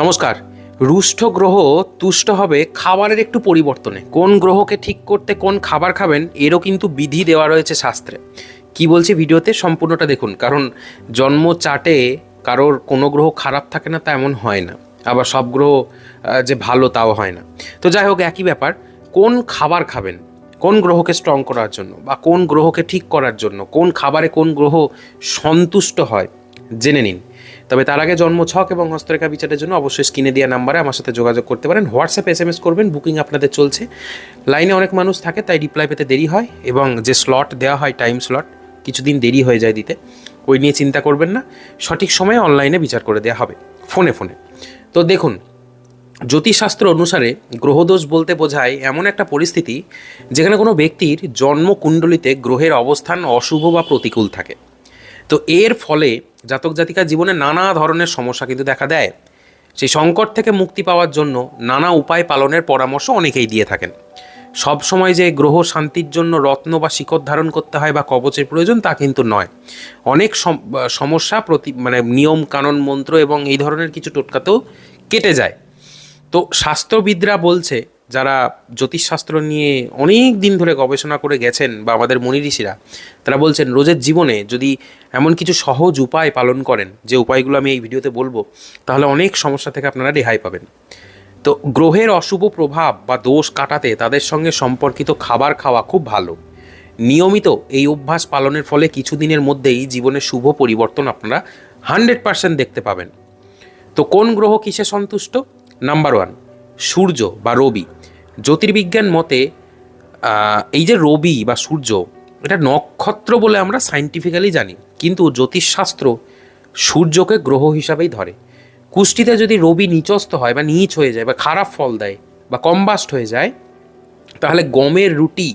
নমস্কার। রুষ্ট গ্রহ তুষ্ট হবে খাবারের একটু পরিবর্তনে। কোন গ্রহকে ঠিক করতে কোন খাবার খাবেন এরও কিন্তু বিধি দেওয়া রয়েছে শাস্ত্রে। কি বলছি ভিডিওতে সম্পূর্ণটা দেখুন, কারণ জন্ম চার্টে কারোর কোনো গ্রহ খারাপ থাকে না তা এমন হয় না, আবার সব গ্রহ যে ভালো তাও হয় না। তো যাই হোক, একই ব্যাপার, কোন খাবার খাবেন কোন গ্রহকে স্ট্রং করার জন্য বা কোন গ্রহকে ঠিক করার জন্য, কোন খাবারে কোন গ্রহ সন্তুষ্ট হয় জেনে নিন। তবে তার আগে জন্মছক এবং হস্তরেখা বিচারের জন্য অবশ্যই স্ক্রিনে দেওয়া নাম্বারে আমার সাথে যোগাযোগ করতে পারেন। হোয়াটসঅ্যাপে SMS করবেন, বুকিং আপনাদের চলছে। লাইনে অনেক মানুষ থাকে তাই রিপ্লাই পেতে দেরি হয়, এবং যে স্লট দেওয়া হয় টাইম স্লট কিছুদিন দেরি হয়ে যায় দিতে, ওই নিয়ে চিন্তা করবেন না, সঠিক সময়ে অনলাইনে বিচার করে দেওয়া হবে ফোনে। তো দেখুন, জ্যোতিষশাস্ত্র অনুসারে গ্রহদোষ বলতে বোঝায় এমন একটা পরিস্থিতি যেখানে কোনো ব্যক্তির জন্মকুণ্ডলিতে গ্রহের অবস্থান অশুভ বা প্রতিকূল থাকে। তো এর ফলে জাতক জাতিকার জীবনে নানা ধরনের সমস্যা কিন্তু দেখা দেয়। সেই সংকট থেকে মুক্তি পাওয়ার জন্য নানা উপায় পালনের পরামর্শ অনেকেই দিয়ে থাকেন। সব সময় যে গ্রহ শান্তির জন্য রত্ন বা শিকড় ধারণ করতে হয় বা কবচের প্রয়োজন তা কিন্তু নয়। অনেক সমস্যা নিয়ম কানুন মন্ত্র এবং এই ধরনের কিছু টোটকাতেও কেটে যায়। তো স্বাস্থ্যবিদরা বলছে, যারা জ্যোতিষশাস্ত্র নিয়ে অনেক দিন ধরে গবেষণা করে গেছেন বা আমাদের মুনি ঋষিরা, তারা বলছেন রোজের জীবনে যদি এমন কিছু সহজ উপায় পালন করেন, যে উপায়গুলো আমি এই ভিডিওতে বলবো, তাহলে অনেক সমস্যা থেকে আপনারা রেহাই পাবেন। তো গ্রহের অশুভ প্রভাব বা দোষ কাটাতে তাদের সঙ্গে সম্পর্কিত খাবার খাওয়া খুব ভালো। নিয়মিত এই অভ্যাস পালনের ফলে কিছুদিনের মধ্যেই জীবনে শুভ পরিবর্তন আপনারা 100% দেখতে পাবেন। তো কোন গ্রহ কিসে সন্তুষ্ট? নাম্বার 1, সূর্য বা রবি। জ্যোতির্বিজ্ঞান মতে এই যে রবি বা সূর্য, এটা নক্ষত্র বলে আমরা সায়েন্টিফিক্যালি জানি, কিন্তু জ্যোতিষশাস্ত্র সূর্যকে গ্রহ হিসাবেই ধরে। কুষ্টিতে যদি রবি নিচস্থ হয় বা নীচ হয়ে যায় বা খারাপ ফল দেয় বা কম্বাস্ট হয়ে যায়, তাহলে গমের রুটি,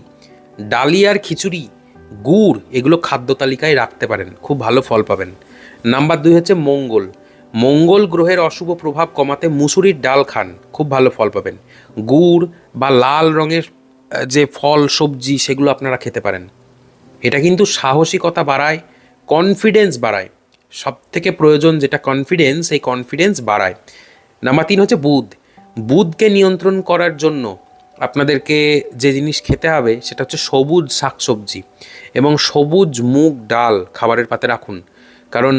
ডালিয়ার খিচুড়ি, গুড় এগুলো খাদ্য তালিকায় রাখতে পারেন, খুব ভালো ফল পাবেন। নাম্বার 2 হচ্ছে মঙ্গল। মঙ্গল গ্রহের অশুভ প্রভাব কমাতে মুসুরির ডাল খান, খুব ভালো ফল পাবেন। গুড় বা লাল রঙের যে ফল সবজি সেগুলো আপনারা খেতে পারেন। এটা কিন্তু সাহসিকতা বাড়ায়, কনফিডেন্স বাড়ায়। সব থেকে প্রয়োজন যেটা কনফিডেন্স, এই কনফিডেন্স বাড়ায়। নাম্বার 3 হচ্ছে বুধ। বুধকে নিয়ন্ত্রণ করার জন্য আপনাদেরকে যে জিনিস খেতে হবে সেটা হচ্ছে সবুজ শাকসবজি এবং সবুজ মুগ ডাল খাবারের পাতে রাখুন, কারণ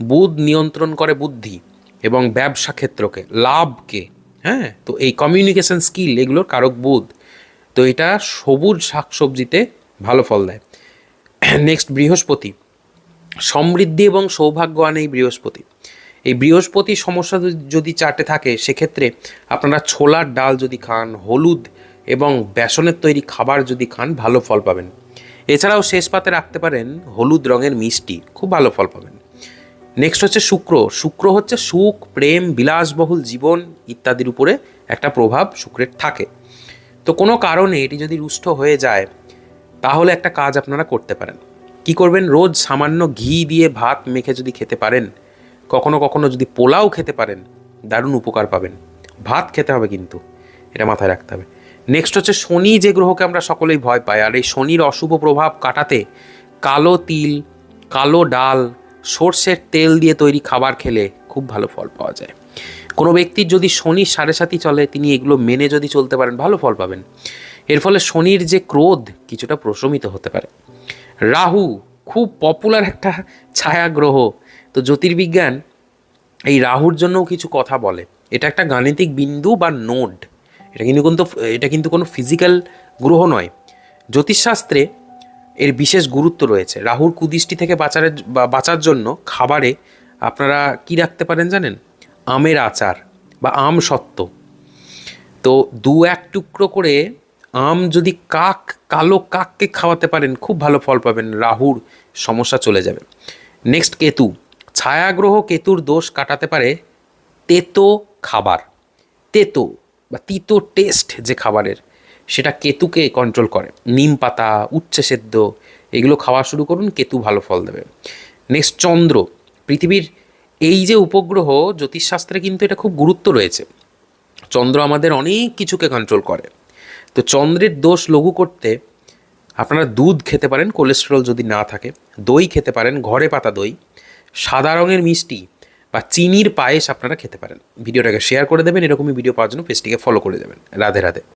বুধ নিয়ন্ত্রণ করে বুদ্ধি এবং ব্যবসা ক্ষেত্রকে, লাভকে। হ্যাঁ, তো এই কমিউনিকেশন স্কিল এগুলোর কারক বুধ। তো এটা সবুজ শাকসবজিতে ভালো ফল দেয়। নেক্সট, বৃহস্পতি। সমৃদ্ধি এবং সৌভাগ্য আনে এই বৃহস্পতি। এই বৃহস্পতির সমস্যা যদি চার্টে থাকে, সেক্ষেত্রে আপনারা ছোলার ডাল যদি খান, হলুদ এবং বেসনের তৈরি খাবার যদি খান, ভালো ফল পাবেন। এছাড়াও শেষ পাতে রাখতে পারেন হলুদ রঙের মিষ্টি, খুব ভালো ফল পাবেন। নেক্সট হচ্ছে শুক্র। শুক্র হচ্ছে সুখ, প্রেম, বিলাসবহুল জীবন ইত্যাদির উপরে একটা প্রভাব শুক্রের থাকে। তো কোনো কারণে এটি যদি রুষ্ট হয়ে যায়, তাহলে একটা কাজ আপনারা করতে পারেন। কি করবেন? রোজ সামান্য ঘি দিয়ে ভাত মেখে যদি খেতে পারেন, কখনো কখনো যদি পোলাও খেতে পারেন, দারুণ উপকার পাবেন। ভাত খেতে হবে কিন্তু, এটা মাথায় রাখতে হবে। নেক্সট হচ্ছে শনি, যে গ্রহকে আমরা সকলেই ভয় পাই, আর এই শনির অশুভ প্রভাব কাটাতে কালো তিল, কালো ডাল, সর্ষের তেল দিয়ে তৈরি খাবার খেলে খুব ভালো ফল পাওয়া যায়। কোনো ব্যক্তির যদি শনির 7.5 চলে, তিনি এগুলো মেনে যদি চলতে পারেন, ভালো ফল পাবেন। এর ফলে শনির যে ক্রোধ কিছুটা প্রশমিত হতে পারে। রাহু খুব পপুলার একটা ছায়া গ্রহ। তো জ্যোতির্বিজ্ঞান এই রাহুর জন্যও কিছু কথা বলে। এটা একটা গাণিতিক বিন্দু বা নোড। এটা কিন্তু কোনো ফিজিক্যাল গ্রহ নয়। জ্যোতিষশাস্ত্রে এর বিশেষ গুরুত্ব রয়েছে। রাহুর কুদৃষ্টি থেকে বাঁচার জন্য খাবারে আপনারা কি রাখতে পারেন জানেন? আমের আচার বা আম সত্ত্ব। তো 2-1 টুকরো করে আম যদি কালো কাককে খাওয়াতে পারেন, খুব ভালো ফল পাবেন, রাহুর সমস্যা চলে যাবে। নেক্সট, কেতু। ছায়াগ্রহ কেতুর দোষ কাটাতে পারে তেতো খাবার। তেতো বা তিতো টেস্ট যে খাবারের, সেটা কেতুকে কন্ট্রোল করে। নিম পাতা, উচ্ছে সেদ্ধ এগুলো খাওয়া শুরু করুন, কেতু ভালো ফল দেবে। নেক্সট, চন্দ্র। পৃথিবীর এই যে উপগ্রহ, জ্যোতিষশাস্ত্রে কিন্তু এটা খুব গুরুত্ব রয়েছে। চন্দ্র আমাদের অনেক কিছুকে কন্ট্রোল করে। তো চন্দ্রের দোষ লঘু করতে আপনারা দুধ খেতে পারেন, কোলেস্টেরল যদি না থাকে। দই খেতে পারেন, ঘরে পাতা দই। সাদা রঙের মিষ্টি বা চিনির পায়েস আপনারা খেতে পারেন। ভিডিওটাকে শেয়ার করে দেবেন, এরকমই ভিডিও পাওয়ার জন্য পেজটিকে ফলো করে দেবেন। রাধে রাধে।